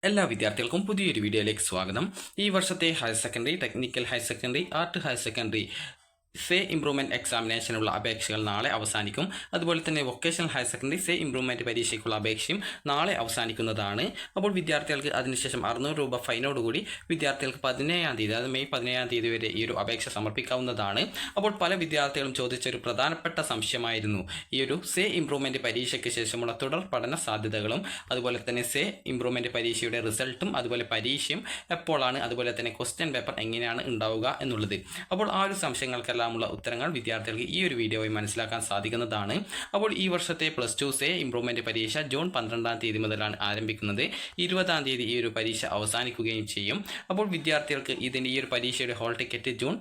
എല്ലാ വിദ്യാർത്ഥികൾക്കും പുതിയൊരു വീഡിയോയിലേക്ക് സ്വാഗതം. ഈ വർഷത്തെ higher secondary, technical higher secondary, art higher secondary say improvement എക്സാമിനേഷനുള്ള അപേക്ഷകൾ നാളെ അവസാനിക്കും. അതുപോലെ തന്നെ vocational higher secondary say improvement പരീക്ഷയ്ക്കുള്ള അപേക്ഷയും നാളെ അവസാനിക്കുന്നതാണ്. അപ്പോൾ വിദ്യാർത്ഥികൾക്ക് അതിനുശേഷം 600 രൂപ ഫൈനോടുകൂടി വിദ്യാർത്ഥികൾക്ക് 17-ാം തീയതി, അതായത് മെയ് 17-ാം തീയതി വരെ ഈ ഒരു അപേക്ഷ സമർപ്പിക്കാവുന്നതാണ്. അപ്പോൾ പല വിദ്യാർത്ഥികളും ചോദിച്ചൊരു പ്രധാനപ്പെട്ട സംശയമായിരുന്നു ഈ ഒരു സേ ഇംപ്രൂവ്മെൻറ്റ് പരീക്ഷയ്ക്ക് ശേഷമുള്ള തുടർ പഠന സാധ്യതകളും അതുപോലെ തന്നെ സേ ഇംപ്രൂവ്മെൻറ്റ് പരീക്ഷയുടെ റിസൾട്ടും അതുപോലെ പരീക്ഷയും എപ്പോഴാണ്, അതുപോലെ തന്നെ ക്വസ്റ്റ്യൻ പേപ്പർ എങ്ങനെയാണ് ഉണ്ടാവുക എന്നുള്ളത്. അപ്പോൾ ആ ഒരു സംശയങ്ങൾക്കെല്ലാം ഉള്ള ഉത്തരങ്ങൾ വിദ്യാർത്ഥികൾക്ക് ഈ ഒരു വീഡിയോയിൽ മനസ്സിലാക്കാൻ സാധിക്കുന്നതാണ്. അപ്പോൾ ഈ വർഷത്തെ +2 സേ ഇംപ്രൂവ്മെൻറ്റ് പരീക്ഷ ജൂൺ 12-ാം തീയതി മുതലാണ് ആരംഭിക്കുന്നത്. 20-ാം തീയതി ഈ ഒരു പരീക്ഷ അവസാനിക്കുകയും ചെയ്യും. അപ്പോൾ വിദ്യാർത്ഥികൾക്ക് ഈ ഒരു പരീക്ഷയുടെ ഹോൾ ടിക്കറ്റ് ജൂൺ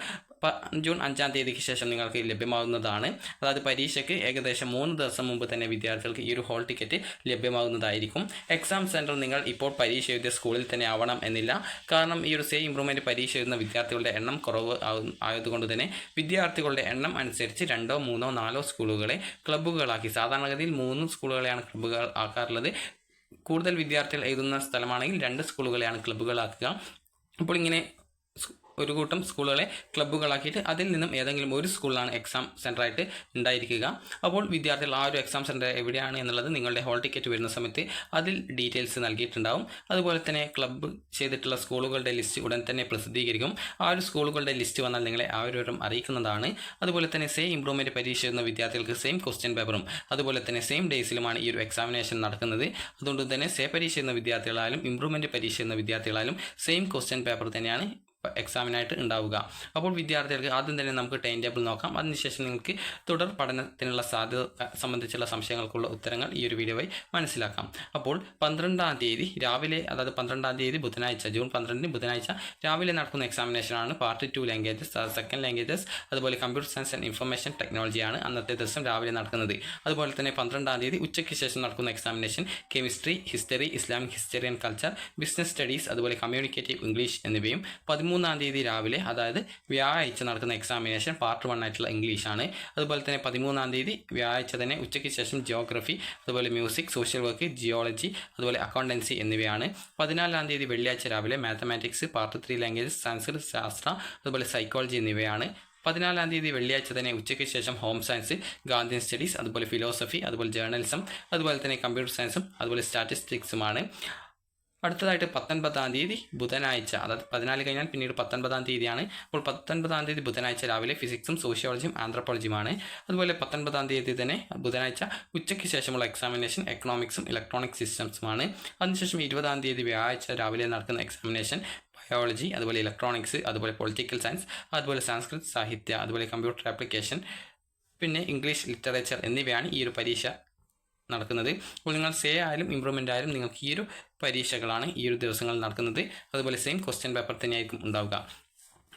5-ാം തീയതിക്ക് ശേഷം നിങ്ങൾക്ക് ലഭ്യമാകുന്നതാണ്. അതായത് പരീക്ഷയ്ക്ക് ഏകദേശം 3 ദിവസം മുമ്പ് തന്നെ വിദ്യാർത്ഥികൾക്ക് ഈ ഒരു ഹോൾ ടിക്കറ്റ് ലഭ്യമാകുന്നതായിരിക്കും. എക്സാം സെൻറ്റർ നിങ്ങൾ ഇപ്പോൾ പരീക്ഷ എഴുതിയ സ്കൂളിൽ തന്നെ ആവണം എന്നില്ല. കാരണം ഈ ഒരു സേ ഇംപ്രൂവ്മെൻറ്റ് പരീക്ഷ എഴുതുന്ന വിദ്യാർത്ഥികളുടെ എണ്ണം കുറവ് ആയതുകൊണ്ട് തന്നെ വിദ്യാർത്ഥികളുടെ എണ്ണം അനുസരിച്ച് 2, 3, 4 സ്കൂളുകളെ ക്ലബ്ബുകളാക്കി, സാധാരണഗതിയിൽ 3 സ്കൂളുകളെയാണ് ക്ലബ്ബുകൾ ആക്കാറുള്ളത്. കൂടുതൽ വിദ്യാർത്ഥികൾ എഴുതുന്ന സ്ഥലമാണെങ്കിൽ 2 സ്കൂളുകളെയാണ് ക്ലബ്ബുകളാക്കുക. അപ്പോൾ ഇങ്ങനെ ഒരു കൂട്ടം സ്കൂളുകളെ ക്ലബ്ബുകളാക്കിയിട്ട് അതിൽ നിന്നും ഏതെങ്കിലും ഒരു സ്കൂളിലാണ് എക്സാം സെൻ്ററായിട്ട് ഉണ്ടായിരിക്കുക. അപ്പോൾ വിദ്യാർത്ഥികൾ ആ ഒരു എക്സാം സെൻറ്റർ എവിടെയാണ് എന്നുള്ളത് നിങ്ങളുടെ ഹോൾ ടിക്കറ്റ് വരുന്ന സമയത്ത് അതിൽ ഡീറ്റെയിൽസ് നൽകിയിട്ടുണ്ടാവും. അതുപോലെ തന്നെ ക്ലബ്ബ് ചെയ്തിട്ടുള്ള സ്കൂളുകളുടെ ലിസ്റ്റ് ഉടൻ തന്നെ പ്രസിദ്ധീകരിക്കും. ആ ഒരു സ്കൂളുകളുടെ ലിസ്റ്റ് വന്നാൽ നിങ്ങളെ ആ ഒരു വിവരം അറിയിക്കുന്നതാണ്. അതുപോലെ തന്നെ സേ ഇംപ്രൂവ്മെൻറ്റ് പരീക്ഷ എഴുതുന്ന വിദ്യാർത്ഥികൾക്ക് സെയിം ക്വസ്റ്റ്യൻ പേപ്പറും അതുപോലെ തന്നെ സെയിം ഡേയ്സിലുമാണ് ഈ ഒരു എക്സാമിനേഷൻ നടക്കുന്നത്. അതുകൊണ്ട് തന്നെ സേ പരീക്ഷ എന്ന വിദ്യാർത്ഥികളായാലും ഇംപ്രൂവ്മെൻറ്റ് പരീക്ഷ എന്ന വിദ്യാർത്ഥികളായാലും സെയിം ക്വസ്റ്റ്യൻ പേപ്പർ തന്നെയാണ് എക്സാമിനായിട്ട് ഉണ്ടാവുക. അപ്പോൾ വിദ്യാർത്ഥികൾക്ക് ആദ്യം തന്നെ നമുക്ക് ടൈം ടേബിൾ നോക്കാം. അതിനുശേഷം നിങ്ങൾക്ക് തുടർ പഠനത്തിനുള്ള സാധ്യത സംബന്ധിച്ചുള്ള സംശയങ്ങൾക്കുള്ള ഉത്തരങ്ങൾ ഈ ഒരു വീഡിയോയിൽ മനസ്സിലാക്കാം. അപ്പോൾ 12-ാം തീയതി രാവിലെ, അതായത് 12-ാം തീയതി ബുധനാഴ്ച, ജൂൺ 12 ബുധനാഴ്ച രാവിലെ നടക്കുന്ന എക്സാമിനേഷനാണ്. പാർട്ട് 2 ലാംഗ്വേജസ്, സെക്കൻഡ് ലാംഗ്വേജസ്, അതുപോലെ കമ്പ്യൂട്ടർ സയൻസ് ആൻഡ് ഇൻഫർമേഷൻ ടെക്നോളജിയാണ് അന്നത്തെ ദിവസം രാവിലെ നടക്കുന്നത്. അതുപോലെ തന്നെ 12-ാം തീയതി ഉച്ചയ്ക്ക് ശേഷം നടക്കുന്ന examination chemistry, history, Islamic history and culture, business studies, അതുപോലെ കമ്മ്യൂണിക്കേറ്റീവ് ഇംഗ്ലീഷ് എന്നിവയും 13-ാം തീയതി രാവിലെ, അതായത് വ്യാഴാഴ്ച നടക്കുന്ന എക്സാമിനേഷൻ പാർട്ട് 1 ആയിട്ടുള്ള ഇംഗ്ലീഷാണ്. അതുപോലെ തന്നെ 13-ാം തീയതി വ്യാഴാഴ്ച തന്നെ ഉച്ചയ്ക്ക് ശേഷം ജിയോഗ്രഫി, അതുപോലെ മ്യൂസിക്, സോഷ്യൽ വർക്ക്, ജിയോളജി, അതുപോലെ അക്കൗണ്ടൻസി എന്നിവയാണ്. 14-ാം തീയതി വെള്ളിയാഴ്ച രാവിലെ മാത്തമാറ്റിക്സ്, പാർട്ട് 3 ലാംഗ്വേജസ്, സംസ്കൃത, ശാസ്ത്ര, അതുപോലെ സൈക്കോളജി എന്നിവയാണ്. 14-ാം തീയതി വെള്ളിയാഴ്ച തന്നെ ഉച്ചയ്ക്ക് ശേഷം ഹോം സയൻസ്, ഗാന്ധിയൻ സ്റ്റഡീസ്, അതുപോലെ ഫിലോസഫി, അതുപോലെ ജേർണലിസം, അതുപോലെ തന്നെ കമ്പ്യൂട്ടർ സയൻസും അതുപോലെ സ്റ്റാറ്റിസ്റ്റിക്സുമാണ്. അടുത്തതായിട്ട് 19-ാം തീയതി ബുധനാഴ്ച, അതായത് 14 കഴിഞ്ഞാൽ പിന്നീട് 19-ാം തീയതിയാണ്. അപ്പോൾ 19-ാം തീയതി ബുധനാഴ്ച രാവിലെ ഫിസിക്സും സോഷ്യോളജിയും ആന്ത്രപ്പോളജിയുമാണ്. അതുപോലെ 19-ാം തീയതി തന്നെ ബുധനാഴ്ച ഉച്ചയ്ക്ക് ശേഷമുള്ള എക്സാമിനേഷൻ എക്കണോമിക്സും ഇലക്ട്രോണിക് സിസ്റ്റംസുമാണ്. അതിനുശേഷം 20-ാം തീയതി വ്യാഴാഴ്ച രാവിലെ നടക്കുന്ന എക്സാമിനേഷൻ ബയോളജി, അതുപോലെ ഇലക്ട്രോണിക്സ്, അതുപോലെ പൊളിറ്റിക്കൽ സയൻസ്, അതുപോലെ സംസ്കൃത് സാഹിത്യ, അതുപോലെ കമ്പ്യൂട്ടർ ആപ്ലിക്കേഷൻ, പിന്നെ ഇംഗ്ലീഷ് ലിറ്ററേച്ചർ എന്നിവയാണ് ഈ ഒരു പരീക്ഷ നടക്കുന്നത്. അപ്പോൾ നിങ്ങൾ സേ ആയാലും ഇംപ്രൂവ്മെൻ്റ് ആയാലും നിങ്ങൾക്ക് ഈ ഒരു പരീക്ഷകളാണ് ഈ ഒരു ദിവസങ്ങളിൽ നടക്കുന്നത്. അതുപോലെ സെയിം ക്വസ്റ്റ്യൻ പേപ്പർ തന്നെയായിരിക്കും ഉണ്ടാവുക.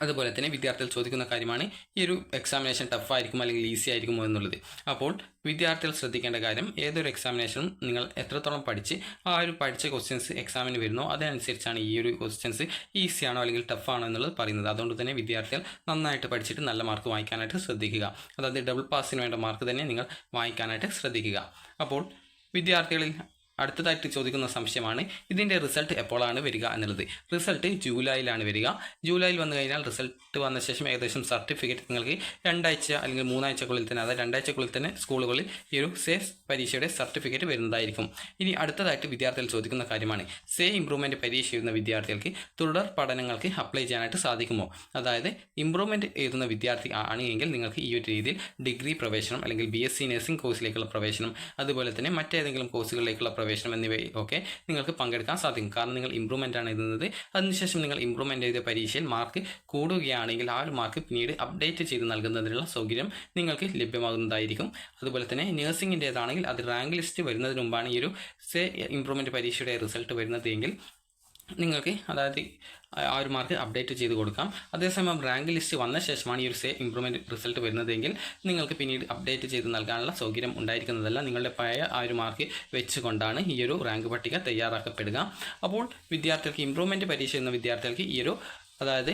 അതുപോലെ തന്നെ വിദ്യാർത്ഥികൾ ചോദിക്കുന്ന കാര്യമാണ് ഈ ഒരു എക്സാമിനേഷൻ ടഫായിരിക്കും അല്ലെങ്കിൽ ഈസി ആയിരിക്കുമോ എന്നുള്ളത്. അപ്പോൾ വിദ്യാർത്ഥികൾ ശ്രദ്ധിക്കേണ്ട കാര്യം, ഏതൊരു എക്സാമിനേഷനും നിങ്ങൾ എത്രത്തോളം പഠിച്ച് ആ ഒരു പഠിച്ച ക്വസ്റ്റ്യൻസ് എക്സാമിന് വരുന്നോ അതനുസരിച്ചാണ് ഈ ഒരു ക്വസ്റ്റ്യൻസ് ഈസി ആണോ അല്ലെങ്കിൽ ടഫാണോ എന്നുള്ളത് പറയുന്നത്. അതുകൊണ്ട് തന്നെ വിദ്യാർത്ഥികൾ നന്നായിട്ട് പഠിച്ചിട്ട് നല്ല മാർക്ക് വാങ്ങിക്കാനായിട്ട് ശ്രദ്ധിക്കുക. അതായത് ഡബിൾ പാസിന് വേണ്ട മാർക്ക് തന്നെ നിങ്ങൾ വാങ്ങിക്കാനായിട്ട് ശ്രദ്ധിക്കുക. അപ്പോൾ വിദ്യാർത്ഥികളിൽ അടുത്തതായിട്ട് ചോദിക്കുന്ന സംശയമാണ് ഇതിൻ്റെ റിസൾട്ട് എപ്പോഴാണ് വരിക എന്നുള്ളത്. റിസൾട്ട് ജൂലൈയിലാണ് വരിക. ജൂലൈയിൽ വന്നു കഴിഞ്ഞാൽ റിസൾട്ട് വന്ന ശേഷം ഏകദേശം സർട്ടിഫിക്കറ്റ് നിങ്ങൾക്ക് 2 ആഴ്ച അല്ലെങ്കിൽ 3 ആഴ്ചക്കുള്ളിൽ തന്നെ, അതായത് 2 ആഴ്ചക്കുള്ളിൽ തന്നെ സ്കൂളുകളിൽ ഈ ഒരു സേ പരീക്ഷയുടെ സർട്ടിഫിക്കറ്റ് വരുന്നതായിരിക്കും. ഇനി അടുത്തതായിട്ട് വിദ്യാർത്ഥികൾ ചോദിക്കുന്ന കാര്യമാണ് സേ ഇംപ്രൂവ്മെൻറ്റ് പരീക്ഷ എഴുതുന്ന വിദ്യാർത്ഥികൾക്ക് തുടർ പഠനങ്ങൾക്ക് അപ്ലൈ ചെയ്യാനായിട്ട് സാധിക്കുമോ? അതായത് ഇംപ്രൂവ്മെൻറ്റ് എഴുതുന്ന വിദ്യാർത്ഥി ആണെങ്കിൽ നിങ്ങൾക്ക് ഈ ഒരു രീതിയിൽ ഡിഗ്രി പ്രവേശനം അല്ലെങ്കിൽ BSc നഴ്സിംഗ് കോഴ്സിലേക്കുള്ള പ്രവേശനം, അതുപോലെ തന്നെ മറ്റേതെങ്കിലും കോഴ്സുകളിലേക്കുള്ള പ്രവേശനം എന്നിവയൊക്കെ നിങ്ങൾക്ക് പങ്കെടുക്കാൻ സാധിക്കും. കാരണം നിങ്ങൾ ഇംപ്രൂവ്മെൻ്റ് ആണ് എഴുതുന്നത്. അതിനുശേഷം നിങ്ങൾ ഇംപ്രൂവ്മെൻ്റ് എഴുതിയ പരീക്ഷയിൽ മാർക്ക് കൂടുകയാണെങ്കിൽ ആ ഒരു മാർക്ക് പിന്നീട് അപ്ഡേറ്റ് ചെയ്ത് നൽകുന്നതിനുള്ള സൗകര്യം നിങ്ങൾക്ക് ലഭ്യമാകുന്നതായിരിക്കും. അതുപോലെ തന്നെ നഴ്സിംഗിൻ്റേതാണെങ്കിൽ അത് റാങ്ക് ലിസ്റ്റ് വരുന്നതിന് മുമ്പാണ് ഈ ഒരു സേ ഇംപ്രൂവ്മെൻറ്റ് പരീക്ഷയുടെ റിസൾട്ട് വരുന്നത് എങ്കിൽ നിങ്ങൾക്ക്, അതായത് ആ ഒരു മാർക്ക് അപ്ഡേറ്റ് ചെയ്ത് കൊടുക്കാം. അതേസമയം റാങ്ക് ലിസ്റ്റ് വന്ന ശേഷമാണ് ഈ ഒരു സേ ഇംപ്രൂവ്മെൻറ്റ് റിസൾട്ട് വരുന്നതെങ്കിൽ നിങ്ങൾക്ക് പിന്നീട് അപ്ഡേറ്റ് ചെയ്ത് നൽകാനുള്ള സൗകര്യം ഉണ്ടായിരിക്കുന്നതല്ല. നിങ്ങളുടെ പഴയ ആ ഒരു മാർക്ക് വെച്ചുകൊണ്ടാണ് ഈ ഒരു റാങ്ക് പട്ടിക തയ്യാറാക്കപ്പെടുക. അപ്പോൾ വിദ്യാർത്ഥികൾക്ക് ഇംപ്രൂവ്മെൻറ്റ് പരീക്ഷ എന്ന വിദ്യാർത്ഥികൾക്ക് ഈ ഒരു, അതായത്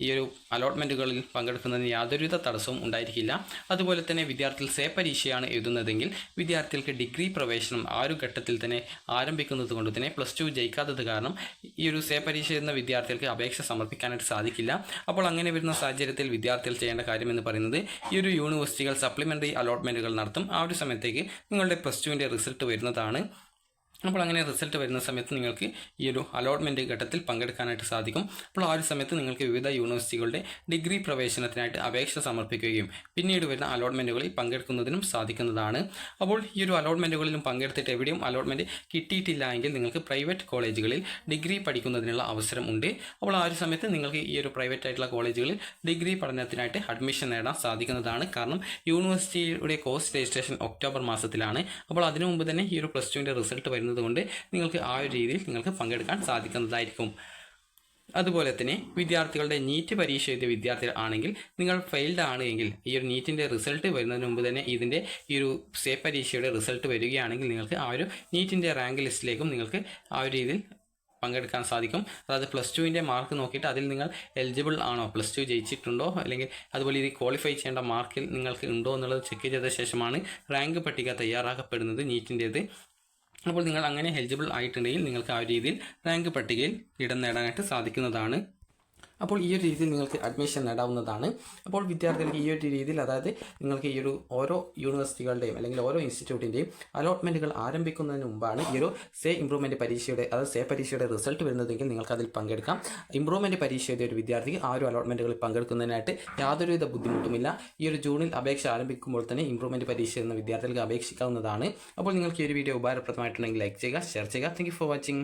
ഈ ഒരു അലോട്ട്മെൻറ്റുകളിൽ പങ്കെടുക്കുന്നതിന് യാതൊരുവിധ തടസ്സവും ഉണ്ടായിരിക്കില്ല. അതുപോലെ തന്നെ വിദ്യാർത്ഥികൾ സേ പരീക്ഷയാണ് എഴുതുന്നതെങ്കിൽ വിദ്യാർത്ഥികൾക്ക് ഡിഗ്രി പ്രവേശനം ആ ഒരു ഘട്ടത്തിൽ തന്നെ ആരംഭിക്കുന്നത് കൊണ്ട് തന്നെ +2 ജയിക്കാത്തത് കാരണം ഈ ഒരു സേ പരീക്ഷ എഴുതുന്ന വിദ്യാർത്ഥികൾക്ക് അപേക്ഷ സമർപ്പിക്കാനായിട്ട് സാധിക്കില്ല. അപ്പോൾ അങ്ങനെ വരുന്ന സാഹചര്യത്തിൽ വിദ്യാർത്ഥികൾ ചെയ്യേണ്ട കാര്യം എന്ന് പറയുന്നത് ഈ ഒരു യൂണിവേഴ്സിറ്റികൾ സപ്ലിമെൻ്ററി അലോട്ട്മെൻറ്റുകൾ നടത്തും. ആ ഒരു സമയത്തേക്ക് നിങ്ങളുടെ +2ൻ്റെ റിസൾട്ട് വരുന്നതാണ്. അപ്പോൾ അങ്ങനെ റിസൾട്ട് വരുന്ന സമയത്ത് നിങ്ങൾക്ക് ഈ ഒരു അലോട്ട്മെൻറ്റ് ഘട്ടത്തിൽ പങ്കെടുക്കാനായിട്ട് സാധിക്കും. അപ്പോൾ ആ ഒരു സമയത്ത് നിങ്ങൾക്ക് വിവിധ യൂണിവേഴ്സിറ്റികളുടെ ഡിഗ്രി പ്രവേശനത്തിനായിട്ട് അപേക്ഷ സമർപ്പിക്കുകയും പിന്നീട് വരുന്ന അലോട്ട്മെൻറ്റുകളിൽ പങ്കെടുക്കുന്നതിനും സാധിക്കുന്നതാണ്. അപ്പോൾ ഈ ഒരു അലോട്ട്മെൻറ്റുകളിലും പങ്കെടുത്തിട്ട് എവിടെയും അലോട്ട്മെൻറ്റ് കിട്ടിയിട്ടില്ല എങ്കിൽ നിങ്ങൾക്ക് പ്രൈവറ്റ് കോളേജുകളിൽ ഡിഗ്രി പഠിക്കുന്നതിനുള്ള അവസരം ഉണ്ട്. അപ്പോൾ ആ ഒരു സമയത്ത് നിങ്ങൾക്ക് ഈ ഒരു പ്രൈവറ്റ് ആയിട്ടുള്ള കോളേജുകളിൽ ഡിഗ്രി പഠനത്തിനായിട്ട് അഡ്മിഷൻ നേടാൻ സാധിക്കുന്നതാണ്. കാരണം യൂണിവേഴ്സിറ്റിയുടെ കോഴ്സ് രജിസ്ട്രേഷൻ ഒക്ടോബർ മാസത്തിലാണ്. അപ്പോൾ അതിനു മുമ്പ് തന്നെ ഈ ഒരു +2ൻ്റെ റിസൾട്ട് വരുന്നത് കൊണ്ട് നിങ്ങൾക്ക് ആ ഒരു രീതിയിൽ നിങ്ങൾക്ക് പങ്കെടുക്കാൻ സാധിക്കുന്നതായിരിക്കും. അതുപോലെ തന്നെ വിദ്യാർത്ഥികളുടെ നീറ്റ് പരീക്ഷ എഴുതിയ വിദ്യാർത്ഥികൾ ആണെങ്കിൽ നിങ്ങൾ ഫെയിൽഡ് ആണ് എങ്കിൽ ഈ ഒരു നീറ്റിൻ്റെ റിസൾട്ട് വരുന്നതിന് മുമ്പ് തന്നെ ഇതിൻ്റെ ഈ ഒരു സേ പരീക്ഷയുടെ റിസൾട്ട് വരികയാണെങ്കിൽ നിങ്ങൾക്ക് ആ ഒരു നീറ്റിൻ്റെ റാങ്ക് ലിസ്റ്റിലേക്കും നിങ്ങൾക്ക് ആ ഒരു രീതിയിൽ പങ്കെടുക്കാൻ സാധിക്കും. അതായത് +2ൻ്റെ മാർക്ക് നോക്കിയിട്ട് അതിൽ നിങ്ങൾ എലിജിബിൾ ആണോ, +2 ജയിച്ചിട്ടുണ്ടോ, അല്ലെങ്കിൽ അതുപോലെ ഇത് ക്വാളിഫൈ ചെയ്യേണ്ട മാർക്കിൽ നിങ്ങൾക്ക് ഉണ്ടോ എന്നുള്ളത് ചെക്ക് ചെയ്ത ശേഷമാണ് റാങ്ക് പട്ടിക തയ്യാറാക്കപ്പെടുന്നത് നീറ്റിൻ്റേത്. അപ്പോൾ നിങ്ങൾ അങ്ങനെ എലിജിബിൾ ആയിട്ടുണ്ടെങ്കിൽ നിങ്ങൾക്ക് ആ രീതിയിൽ റാങ്ക് പട്ടികയിൽ ഇടം നേടാനായിട്ട് സാധിക്കുന്നതാണ്. അപ്പോൾ ഈ ഒരു രീതിയിൽ നിങ്ങൾക്ക് അഡ്മിഷൻ നേടാവുന്നതാണ്. അപ്പോൾ വിദ്യാർത്ഥികൾക്ക് ഈ ഒരു രീതിയിൽ, അതായത് നിങ്ങൾക്ക് ഈ ഒരു ഓരോ യൂണിവേഴ്സിറ്റികളുടെയും അല്ലെങ്കിൽ ഓരോ ഇൻസ്റ്റിറ്റ്യൂട്ടിൻ്റെയും അലോട്ട്മെൻറ്റുകൾ ആരംഭിക്കുന്നതിന് മുമ്പാണ് ഈ ഒരു സേ ഇംപ്രൂവ്മെൻറ്റ് പരീക്ഷയുടെ, അതായത് സേ പരീക്ഷയുടെ റിസൾട്ട് വരുന്നതെങ്കിൽ നിങ്ങൾക്ക് അതിൽ പങ്കെടുക്കാം. ഇംപ്രൂവ്മെൻറ്റ് പരീക്ഷ എഴുതിയ ഒരു വിദ്യാർത്ഥിക്ക് ആ ഒരു അലോട്ട്മെൻറ്റുകളിൽ പങ്കെടുക്കുന്നതിനായിട്ട് യാതൊരുവിധ ബുദ്ധിമുട്ടുമില്ല. ഈ ഒരു ജൂണിൽ അപേക്ഷ ആരംഭിക്കുമ്പോൾ തന്നെ ഇംപ്രൂവ്മെൻറ്റ് പരീക്ഷ എന്ന വിദ്യാർത്ഥികൾക്ക് അപേക്ഷിക്കാവുന്നതാണ്. അപ്പോൾ നിങ്ങൾക്ക് ഈ ഒരു വീഡിയോ ഉപകാരപ്രദമായിട്ടുണ്ടെങ്കിൽ ലൈക്ക് ചെയ്യുക, ഷെയർ ചെയ്യുക. Thank you for watching.